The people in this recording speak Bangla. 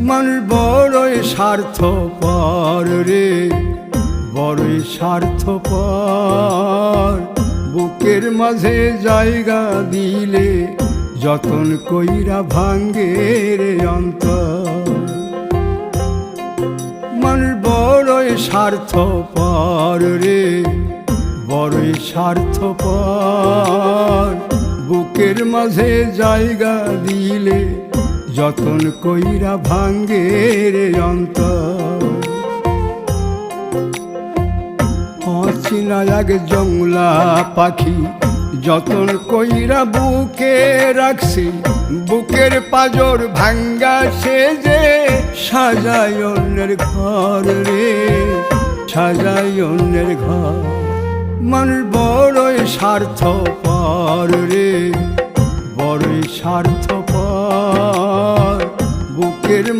মানুষ বড়ই স্বার্থপর রে, বড়ই স্বার্থপর। বুকের মাঝে জায়গা দিলে যতন কইরা ভাঙ্গে রে অন্তর। মানুষ বড়ই স্বার্থপর রে, বড়ই স্বার্থপর। বুকের মাঝে জায়গা দিলে যতন কইরা ভাঙ্গে রে অন্তর। অচিনা এক জংলা পাখি যতন কইরা বুকে রাখছি, বুকের পাজর ভাঙ্গা সে যে সাজায় অন্যের ঘর রে, সাজায় অন্যের ঘর। মানুষ বড়ই স্বার্থপর রে, বড়ই স্বার্থপর। বুকের